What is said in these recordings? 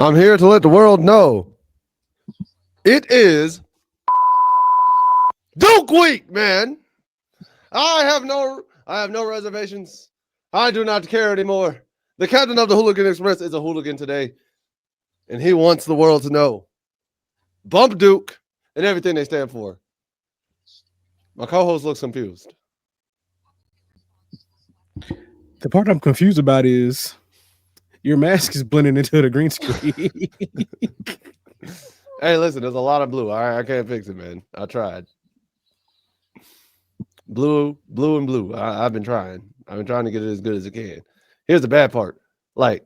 I'm here to let the world know it is Duke Week, man. I have no reservations. I do not care anymore. The captain of the Hooligan Express is a hooligan today, and he wants the world to know. Bump Duke and everything they stand for. My co-host looks confused. The part I'm confused about is your mask is blending into the green screen. Hey, listen, there's a lot of blue. All right, I can't fix it, man. I tried. Blue, and blue. I've been trying. I've been trying to get it as good as it can. Here's the bad part. Like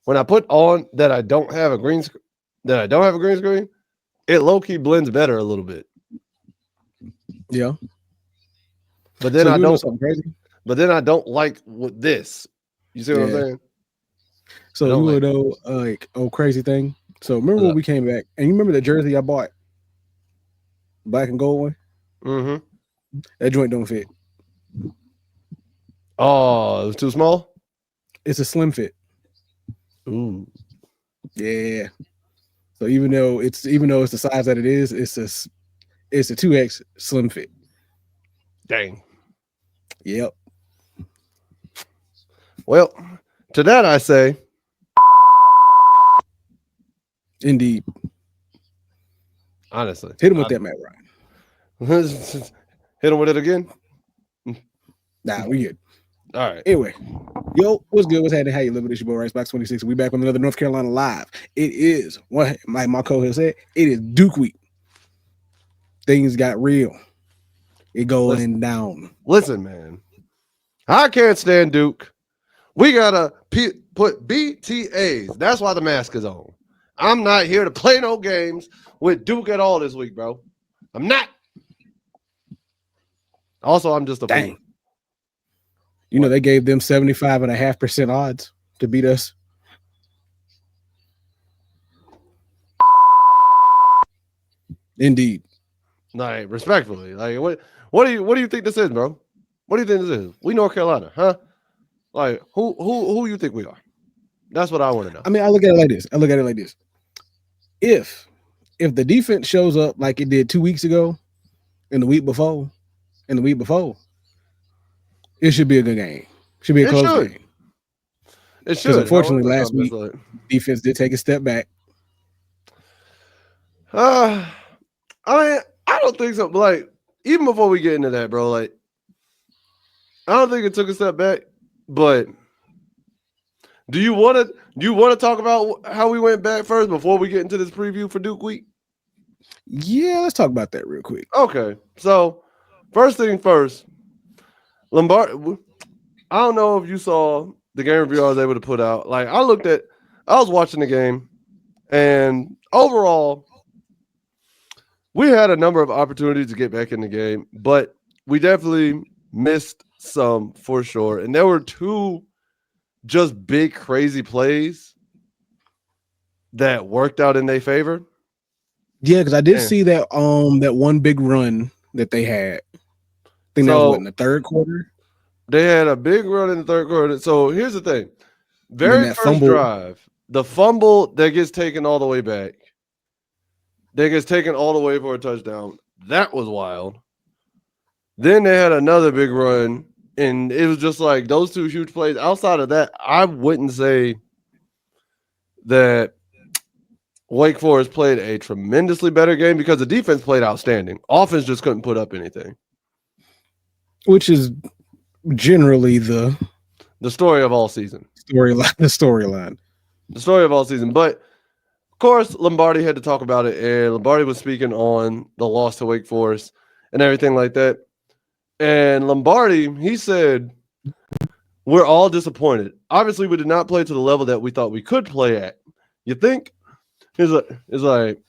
when I put on that I don't have a green screen, it low-key blends better a little bit. Yeah. But then So I you know don't something crazy. But then I don't like with this. You see what I'm saying? So you would know crazy thing. So remember when we came back and you remember the jersey I bought? Black and gold one? Mm-hmm. That joint don't fit. Oh, it was too small? It's a slim fit. Ooh. Yeah. So even though it's the size that it is, it's a 2X slim fit. Dang. Yep. Well, to that I say, indeed. Honestly, hit him with that, Matt Ryan. Hit him with it again. Nah, we good. All right. Anyway, yo, what's good? What's happening? How you living? It's your boy Ricebox 26. We back with another North Carolina Live. It is what my co-host said. It is Duke Week. Things got real. It going down. Listen, man. I can't stand Duke. We gotta put BTAs. That's why the mask is on. I'm not here to play no games with Duke at all this week, bro. I'm not. Also, I'm just a fool. You know, they gave them 75.5% odds to beat us. Indeed. Like, respectfully. Like, what do you think this is, bro? What do you think this is? We North Carolina, huh? Like, who you think we are? That's what I want to know. I mean, I look at it like this. If the defense shows up like it did 2 weeks ago and the week before, it should be a good game. Should be a close game. It should. Because unfortunately, last week, defense did take a step back. I don't think so. Like, even before we get into that, bro, like, I don't think it took a step back. But do you want to talk about how we went back first before we get into this preview for Duke Week? Yeah, let's talk about that real quick. Okay, so first thing first, Lombardi. I don't know if you saw the game review I was able to put out. Like, I was watching the game, and overall, we had a number of opportunities to get back in the game, but we definitely missed some for sure. And there were two just big, crazy plays that worked out in their favor. Yeah, because I did see that that one big run that they had. I think that was in the third quarter. They had a big run in the third quarter. So here's the thing. Very first drive, the fumble that gets taken all the way back. That gets taken all the way for a touchdown. That was wild. Then they had another big run, and it was just like those two huge plays. Outside of that, I wouldn't say that Wake Forest played a tremendously better game because the defense played outstanding. Offense just couldn't put up anything. Which is generally the story of all season. The story of all season. But of course, Lombardi had to talk about it, and Lombardi was speaking on the loss to Wake Forest and everything like that. And Lombardi, he said, we're all disappointed. Obviously, we did not play to the level that we thought we could play at. You think? It's like,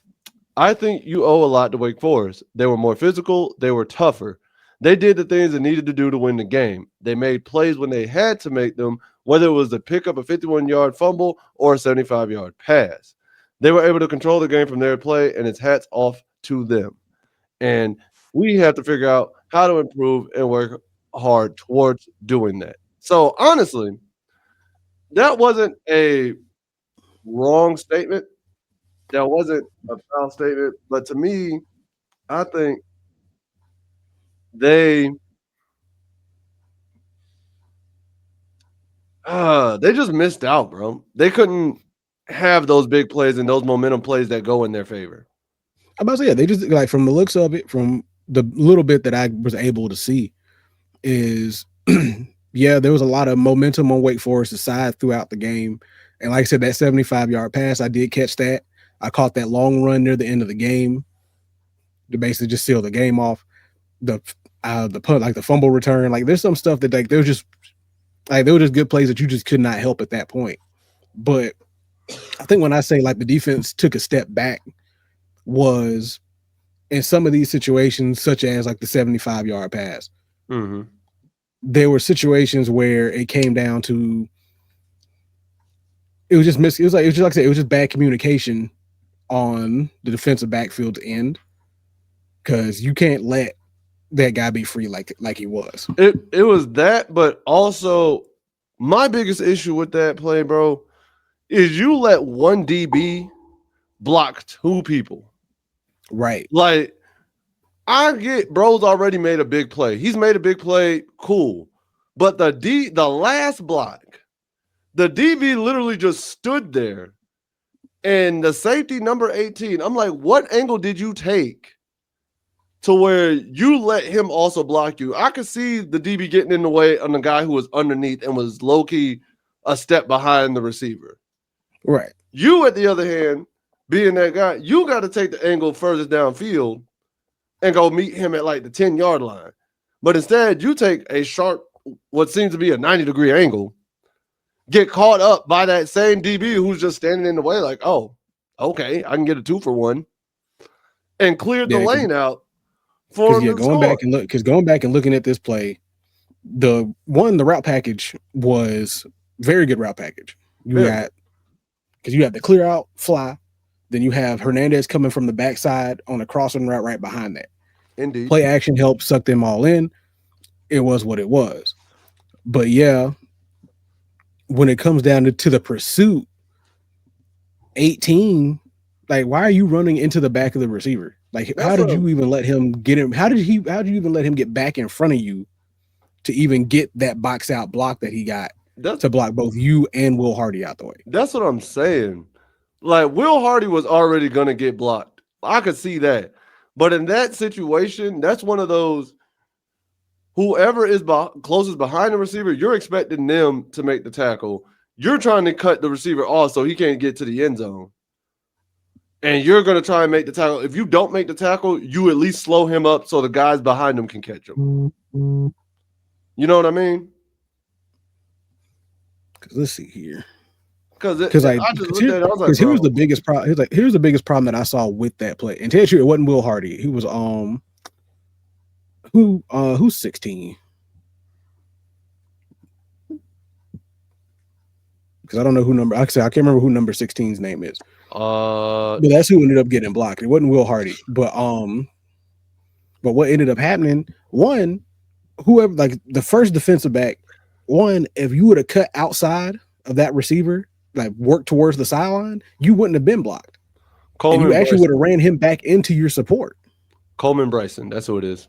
I think you owe a lot to Wake Forest. They were more physical. They were tougher. They did the things they needed to do to win the game. They made plays when they had to make them, whether it was to pick up a 51-yard fumble or a 75-yard pass. They were able to control the game from their play, and it's hats off to them. And we have to figure out how to improve and work hard towards doing that. So, honestly, that wasn't a wrong statement. That wasn't a foul statement. But to me, I think they they just missed out, bro. They couldn't have those big plays and those momentum plays that go in their favor. I'm about to say, yeah, they just like from the looks of it, from the little bit that I was able to see, is yeah, there was a lot of momentum on Wake Forest's side throughout the game. And like I said, that 75-yard pass, I did catch that. I caught that long run near the end of the game to basically just seal the game off. The punt, like the fumble return, like there's some stuff that like there was just good plays that you just could not help at that point. But I think when I say like the defense took a step back was in some of these situations, such as like the 75-yard pass. Mm-hmm. There were situations where it came down to it was just it was just like I said, it was just bad communication on the defensive backfield end, because you can't let that guy be free like he was. It was that, but also my biggest issue with that play, bro, is you let one DB block two people. Right. Like, I get bro's already made a big play. He's made a big play, cool. But the last block, the DB literally just stood there. And the safety number 18, I'm like, what angle did you take to where you let him also block you? I could see the DB getting in the way on the guy who was underneath and was low-key a step behind the receiver. Right. You, at the other hand, being that guy, you got to take the angle further downfield and go meet him at like the 10-yard line. But instead, you take a sharp, what seems to be a 90-degree angle, get caught up by that same DB who's just standing in the way like, oh, okay, I can get a 2-for-1, and cleared the lane out for him to going back and looking at this play, the route package was very good route package. You got, because you have the clear out fly, then you have Hernandez coming from the backside on a crossing route right behind that. Indeed. Play action helped suck them all in. It was what it was. But yeah, when it comes down to the pursuit, 18, like, why are you running into the back of the receiver? Like, how did you even let him get him? How did you even let him get back in front of you to even get that box out block that he got to block both you and Will Hardy out the way? That's what I'm saying. Like, Will Hardy was already going to get blocked. I could see that. But in that situation, that's one of those, whoever is closest behind the receiver, you're expecting them to make the tackle. You're trying to cut the receiver off so he can't get to the end zone. And you're going to try and make the tackle. If you don't make the tackle, you at least slow him up so the guys behind him can catch him. You know what I mean? Because let's see here. Because here's the biggest problem. Here's the biggest problem that I saw with that play. And to tell you, it wasn't Will Hardy. He was who's 16? Because I don't know who number. I can't remember who number 16's name is. But that's who ended up getting blocked. It wasn't Will Hardy. But what ended up happening? One, whoever, like the first defensive back. One, if you would have cut outside of that receiver, like work towards the sideline, you wouldn't have been blocked. And you actually would have ran him back into your support. Coleman Bryson, that's who it is.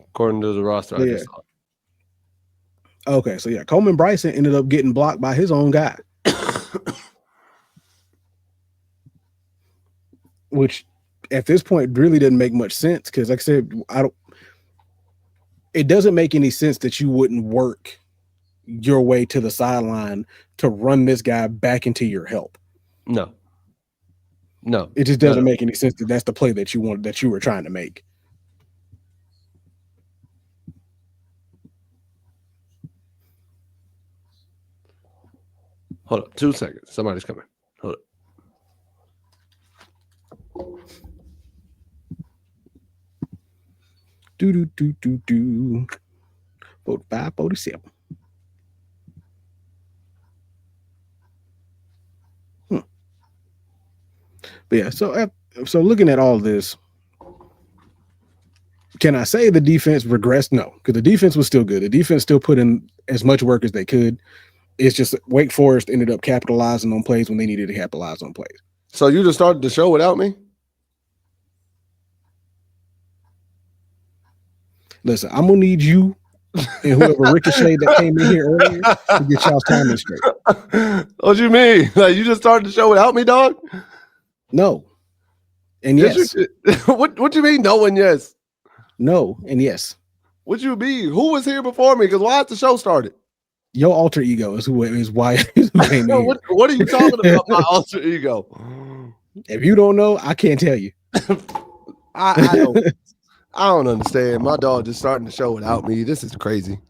According to the roster, I just saw. Okay, so yeah, Coleman Bryson ended up getting blocked by his own guy. Which at this point really didn't make much sense, because like I said, it doesn't make any sense that you wouldn't work your way to the sideline to run this guy back into your help. No. It just doesn't make any sense that that's the play that you were trying to make. Hold up, 2 seconds. Somebody's coming. Hold up. Do 45, 47. But yeah, so looking at all this, can I say the defense regressed? No, because the defense was still good. The defense still put in as much work as they could. It's just Wake Forest ended up capitalizing on plays when they needed to capitalize on plays. So you just started the show without me? Listen, I'm gonna need you and whoever Ricochet that came in here earlier to get y'all's timing straight. What you mean? Like you just started the show without me, dog? No. And yes. What you mean no and yes? No and yes. What you mean? Who was here before me? Because why has the show started? Your alter ego is why who came in here. What are you talking about, my alter ego? If you don't know, I can't tell you. I don't understand. My dog just starting the show without me. This is crazy.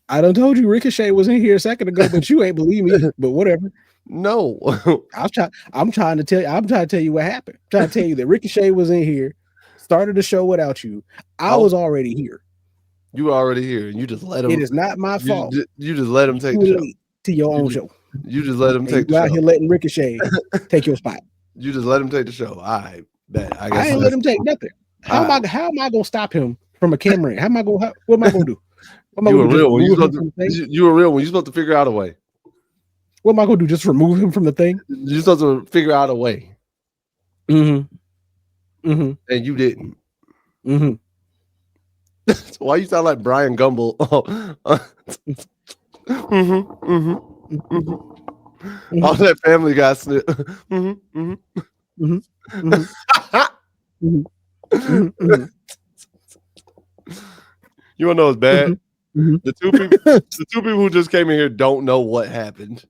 I done told you Ricochet was in here a second ago, but you ain't believe me. But whatever. No. I'm trying to tell you what happened. I'm trying to tell you that Ricochet was in here, started the show without you. I was already here. You were already here, and you just let him. It is not my fault. You just let him take the show to your own show. You just let him take the show. Out here letting Ricochet take your spot. You just let him take the show. I bet. I guess I ain't let him take nothing. How am I gonna stop him from a camera? What am I gonna do? You were real when you were real when you're supposed to figure out a way. What am I gonna do? Just remove him from the thing? You're supposed to figure out a way. Mm-hmm. Mm-hmm. And you didn't. Mm-hmm. Why you sound like Brian Gumble? All that Family Guy snip. You wanna know what's bad? The two people who just came in here don't know what happened.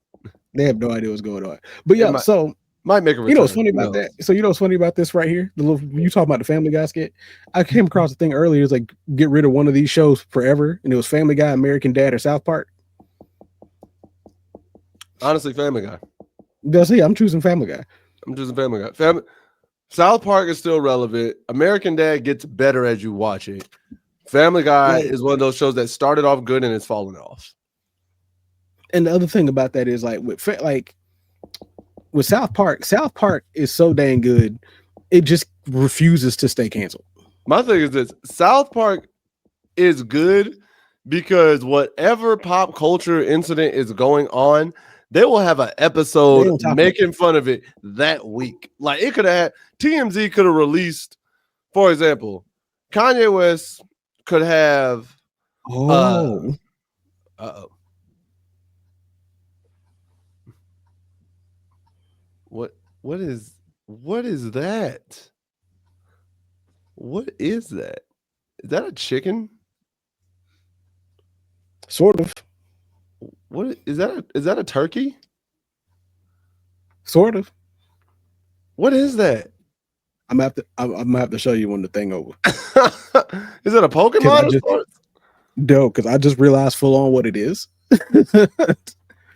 They have no idea what's going on. But yeah, so might make a return. You know what's funny about that? So you know what's funny about this right here? You talking about the Family Guy skit? I came across a thing earlier. It's like get rid of one of these shows forever, and it was Family Guy, American Dad, or South Park. Honestly, Family Guy. I'm choosing Family Guy. I'm choosing Family Guy. South Park is still relevant. American Dad gets better as you watch it. Family Guy is one of those shows that started off good and it's fallen off. And the other thing about that is with South Park is so dang good, it just refuses to stay canceled. My thing is this: South Park is good because whatever pop culture incident is going on, they will have an episode making fun of it that week. Like it could have TMZ could have released, for example, Kanye West could have. Uh-oh. What is that? What is that? Is that a chicken? Sort of. What is that? Is that a turkey? Sort of. What is that? I'm gonna have to show you when the thing over. Is it a Pokemon? No, because I just realized full on what it is.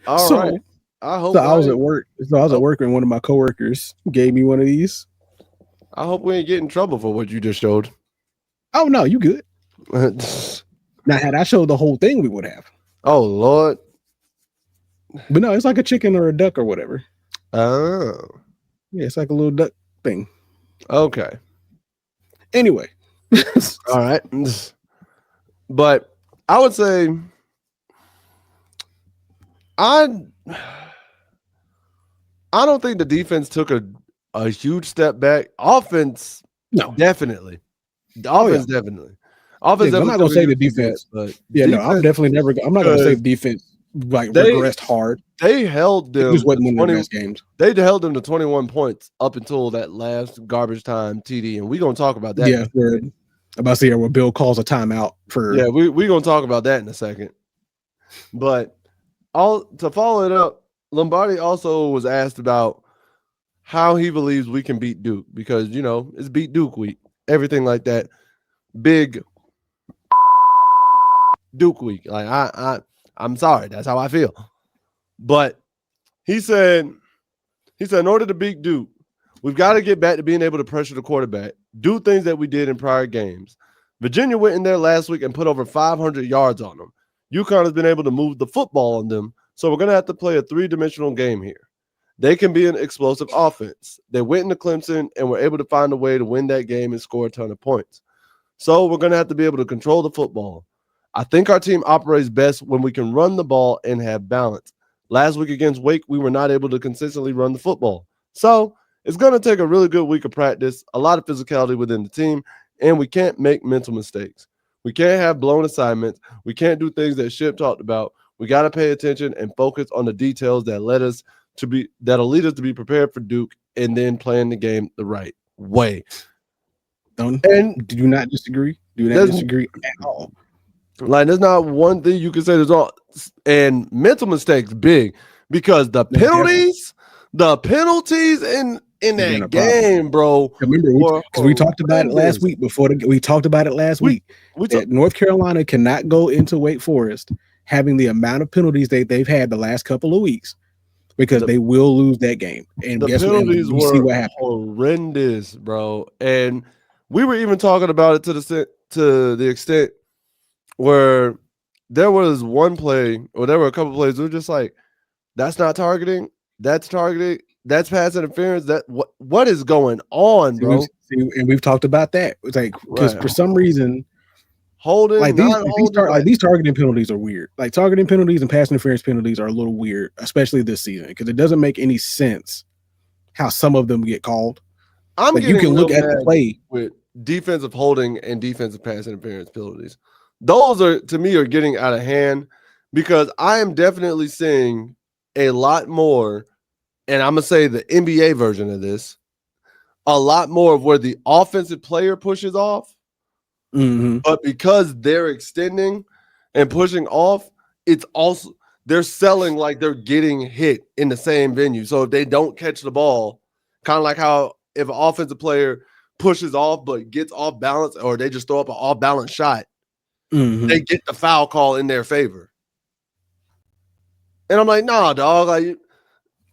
All right. I hope. So I was at work. So I was at work and one of my coworkers gave me one of these. I hope we ain't get in trouble for what you just showed. Oh no, you good. Now, had I showed the whole thing, we would have. Oh Lord. But no, it's like a chicken or a duck or whatever. Oh. Yeah, it's like a little duck thing. Okay. Anyway. All right. But I would say I don't think the defense took a huge step back. Offense, no, definitely. The offense, definitely. Offense, I'm not gonna say the defense, but no, I'm definitely never. I'm not gonna say defense regressed hard. They held them. It just wasn't one of the best games. They held them to 21 points up until that last garbage time TD, and we're gonna talk about that. Yeah, I'm about to see where Bill calls a timeout for. Yeah, we're gonna talk about that in a second. But to follow it up, Lombardi also was asked about how he believes we can beat Duke because it's beat Duke week, everything like that. Big Duke week. Like I'm sorry, that's how I feel. But he said in order to beat Duke, we've got to get back to being able to pressure the quarterback, do things that we did in prior games. Virginia went in there last week and put over 500 yards on them. UConn has been able to move the football on them, so we're going to have to play a three-dimensional game here. They can be an explosive offense. They went into Clemson and were able to find a way to win that game and score a ton of points. So we're going to have to be able to control the football. I think our team operates best when we can run the ball and have balance. Last week against Wake, we were not able to consistently run the football. So it's going to take a really good week of practice, a lot of physicality within the team, and we can't make mental mistakes. We can't have blown assignments. We can't do things that Ship talked about. We got to pay attention and focus on the details that'll lead us to be prepared for Duke and then playing the game the right way. Do you not disagree? Do you not There's- disagree at all? Like, there's not one thing you can say there's all, and mental mistakes big because the penalties in been a that game, bro. Remember, because we talked about it last week. We talked about it last week. That North Carolina cannot go into Wake Forest having the amount of penalties they've had the last couple of weeks, because they will lose that game. And the guess what? penalties We see what were happened. horrendous, bro. And we were even talking about it to the extent where there was one play, or there were a couple plays, we were just like, that's not targeting, that's targeting, that's pass interference. That what is going on, bro? And we've talked about that. It's like, because for some reason, holding, like these targeting penalties are weird. Like targeting penalties and pass interference penalties are a little weird, especially this season, because it doesn't make any sense how some of them get called. You can look at the play with defensive holding and defensive pass interference penalties. Those are, to me, are getting out of hand, because I am definitely seeing a lot more, and I'm gonna say the NBA version of this, a lot more of where the offensive player pushes off, but because they're extending and pushing off, it's also they're selling like they're getting hit in the same venue. So if they don't catch the ball, kind of like how if an offensive player pushes off but gets off balance, or they just throw up an off balance shot, they get the foul call in their favor. And I'm like, nah, dog. Like,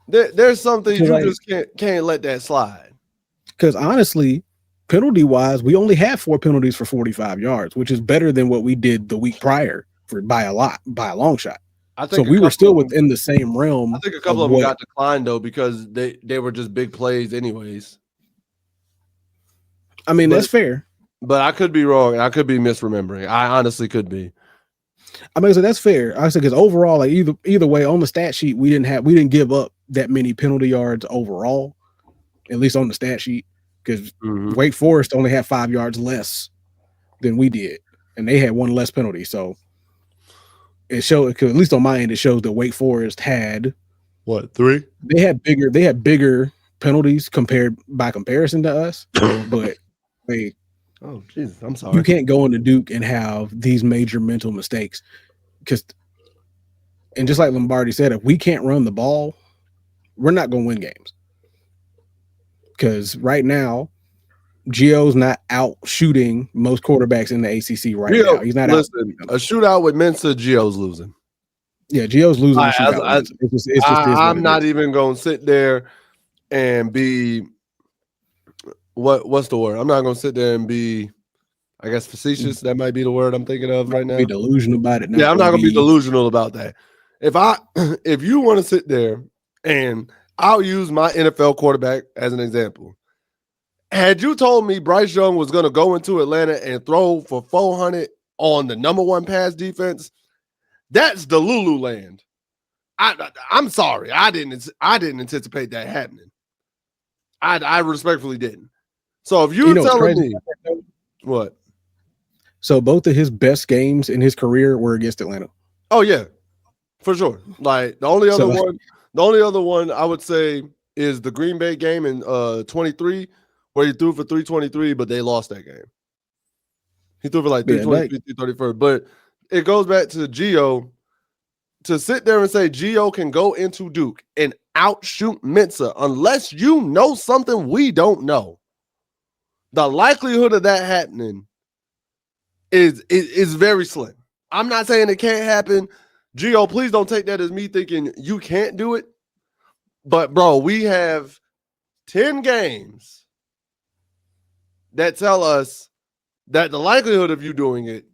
there's something you just can't let that slide. Because honestly, penalty-wise, we only have 4 penalties for 45 yards, which is better than what we did the week prior by a long shot. I think so we were still within the same realm. I think a couple of them got declined, though, because they were just big plays anyways. I mean, that's fair. But I could be wrong, and I could be misremembering. I honestly could be. I mean, so that's fair. I said, because overall, like either way, on the stat sheet, we didn't give up that many penalty yards overall, at least on the stat sheet, because Wake Forest only had 5 yards less than we did, and they had 1 less penalty. So it showed, at least on my end, it shows that Wake Forest had 3? They had bigger penalties by comparison to us, but oh Jesus, I'm sorry. You can't go into Duke and have these major mental mistakes, and just like Lombardi said, if we can't run the ball, we're not going to win games. Because right now, Gio's not out shooting most quarterbacks in the ACC now. He's not out. A shootout with Mensa, Gio's losing. Yeah, Gio's losing the shootout. I'm not even going to sit there and be what's the word? I'm not going to sit there and be, I guess, facetious. That might be the word I'm thinking of right now. Be delusional about it. Yeah, I'm not going to be delusional about that. If you want to sit there, and I'll use my NFL quarterback as an example. Had you told me Bryce Young was going to go into Atlanta and throw for 400 on the number 1 pass defense, that's the Lulu land. I'm sorry. I didn't anticipate that happening. I respectfully didn't. So if you're telling me what? So both of his best games in his career were against Atlanta. Oh yeah, for sure. Like the only other one I would say is the Green Bay game in 23, where he threw for 323, but they lost that game. He threw for like 323, 334. But it goes back to Gio. To sit there and say Gio can go into Duke and outshoot Mensa, unless you know something we don't know, the likelihood of that happening is very slim. I'm not saying it can't happen. Gio, please don't take that as me thinking you can't do it. But, bro, we have 10 games that tell us that the likelihood of you doing it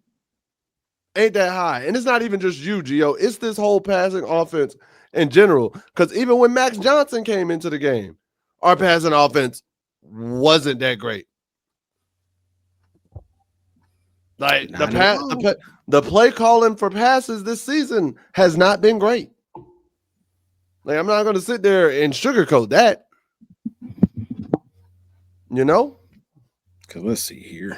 ain't that high. And it's not even just you, Gio. It's this whole passing offense in general. Because even when Max Johnson came into the game, our passing offense wasn't that great. Like the play calling for passes this season has not been great. Like, I'm not going to sit there and sugarcoat that. You know? Because let's see here.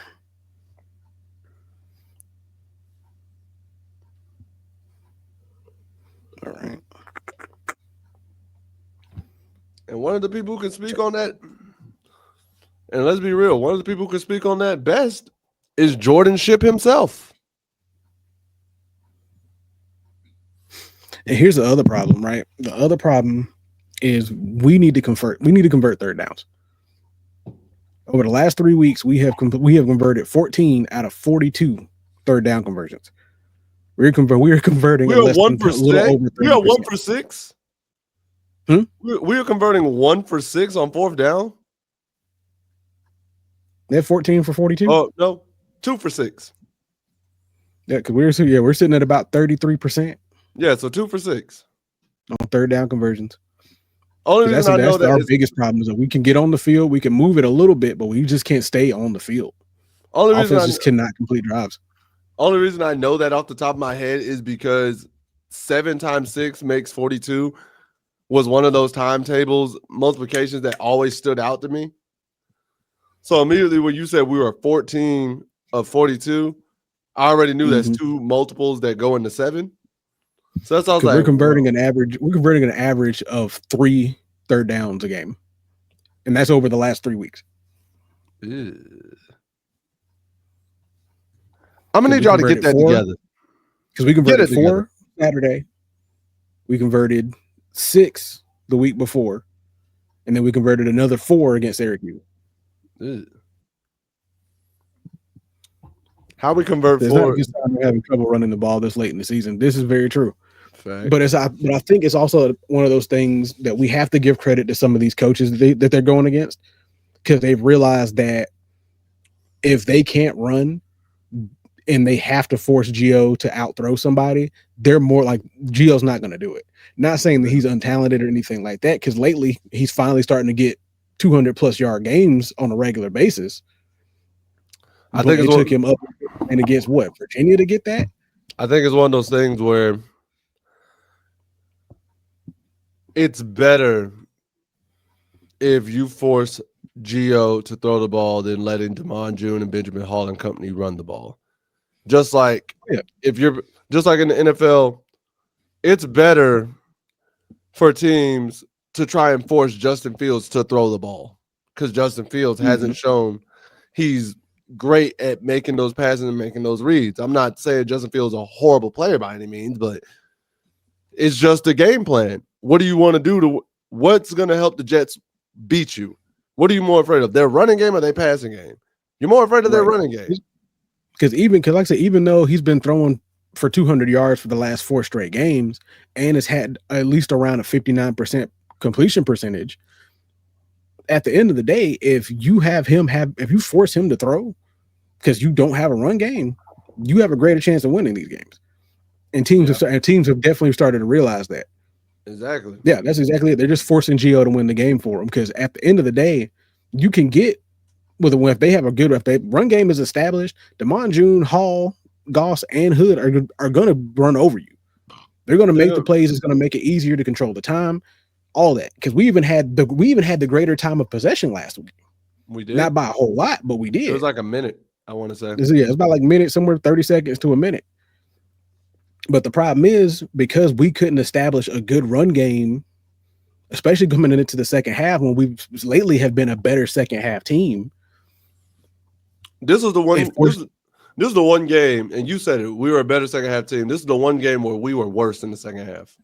All right. And one of the people who can speak on that, and let's be real, one of the people who can speak on that best is Jordan Ship himself. And here's the other problem, right? The other problem is we need to convert third downs. Over the last 3 weeks, we have converted 14 out of 42 third down conversions. We're converting. We are 1%. We are 1 for 6. We are converting 1 for 6 on fourth down. They're 14 for 42. Oh no, 2 for 6. Yeah, because we're sitting at about 33%. Yeah, so 2 for 6 on third down conversions. Only reason I know that our biggest problem is that we can get on the field, we can move it a little bit, but we just can't stay on the field. Offense just cannot complete drives. Only reason I know that off the top of my head is because 7 times 6 makes 42 was one of those timetables multiplications that always stood out to me. So immediately when you said we were 14 of 42, I already knew that's 2 multiples that go into 7. So that's all. Like, we're converting an average of 3 third downs a game, and that's over the last 3 weeks. I'm gonna need y'all to get that together because we converted 4 Saturday, we converted 6 the week before, and then we converted another 4 against Syracuse. How we convert 4? We're having trouble running the ball this late in the season. This is very true. But I think it's also one of those things that we have to give credit to some of these coaches that they're going against, because they've realized that if they can't run and they have to force Gio to outthrow somebody, they're more like Gio's not going to do it. Not saying that he's untalented or anything like that, because lately he's finally starting to get 200+ yard games on a regular basis. I think it took him up and against Virginia to get that. I think it's one of those things where it's better if you force Gio to throw the ball than letting Damon June and Benjamin Hall and company run the ball. Just like if you're just like in the NFL, it's better for teams to try and force Justin Fields to throw the ball, because Justin Fields hasn't shown he's great at making those passes and making those reads. I'm not saying Justin Fields is a horrible player by any means, but it's just a game plan. What do you want to do what's going to help the Jets beat you? What are you more afraid of, their running game or their passing game? You're more afraid of their running game. Because like I said, even though he's been throwing for 200 yards for the last 4 straight games and has had at least around a 59% completion percentage, at the end of the day, if you force him to throw because you don't have a run game, you have a greater chance of winning these games. And teams have definitely started to realize that. Exactly. Yeah, that's exactly it. They're just forcing Gio to win the game for them, because at the end of the day, you can get with a win if they have if they run game is established. Damon June, Hall, Goss, and Hood are going to run over you. They're going to make the plays. It's going to make it easier to control the time, all that. Because we even had the greater time of possession last week. We did, not by a whole lot, but we did. It was like a minute, I want to say. It's about like a minute, somewhere 30 seconds to a minute. But the problem is, because we couldn't establish a good run game, especially coming into the second half, when we lately have been a better second half team. This is the one. This is the one game, and you said it. We were a better second half team. This is the one game where we were worse in the second half.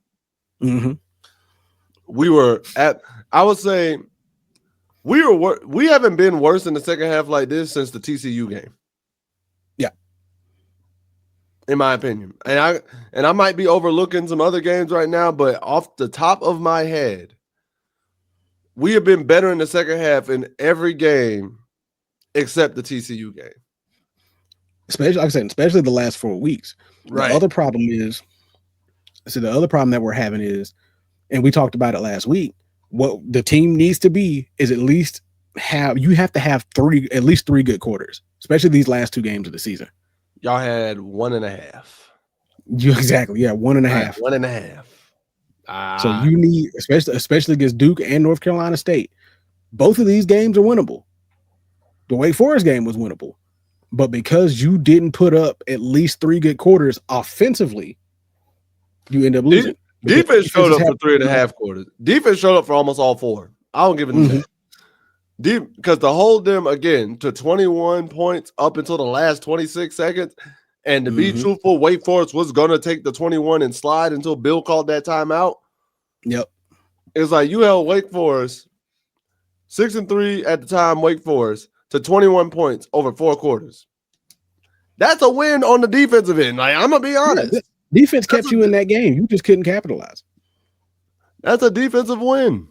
We were I would say, we haven't been worse in the second half like this since the TCU game. In my opinion. And I might be overlooking some other games right now, but off the top of my head, we have been better in the second half in every game except the TCU game. Especially the last 4 weeks. Right. The other problem that we're having is, and we talked about it last week, what the team needs to be is at least have at least 3 good quarters, especially these last 2 games of the season. Y'all had 1.5. Exactly. Yeah, 1.5. 1.5. So you need, especially against Duke and North Carolina State, both of these games are winnable. The Wake Forest game was winnable, but because you didn't put up at least 3 good quarters offensively, you end up losing. Defense showed up for 3.5 quarters. Defense showed up for almost all 4. I don't give them that. Because to hold them again to 21 points up until the last 26 seconds, and to be truthful, Wake Forest was going to take the 21 and slide until Bill called that timeout. Yep. It's like you held Wake Forest 6-3 at the time, Wake Forest, to 21 points over 4 quarters. That's a win on the defensive end. Like, I'm going to be honest. Yeah, defense kept you in that game. You just couldn't capitalize. That's a defensive win.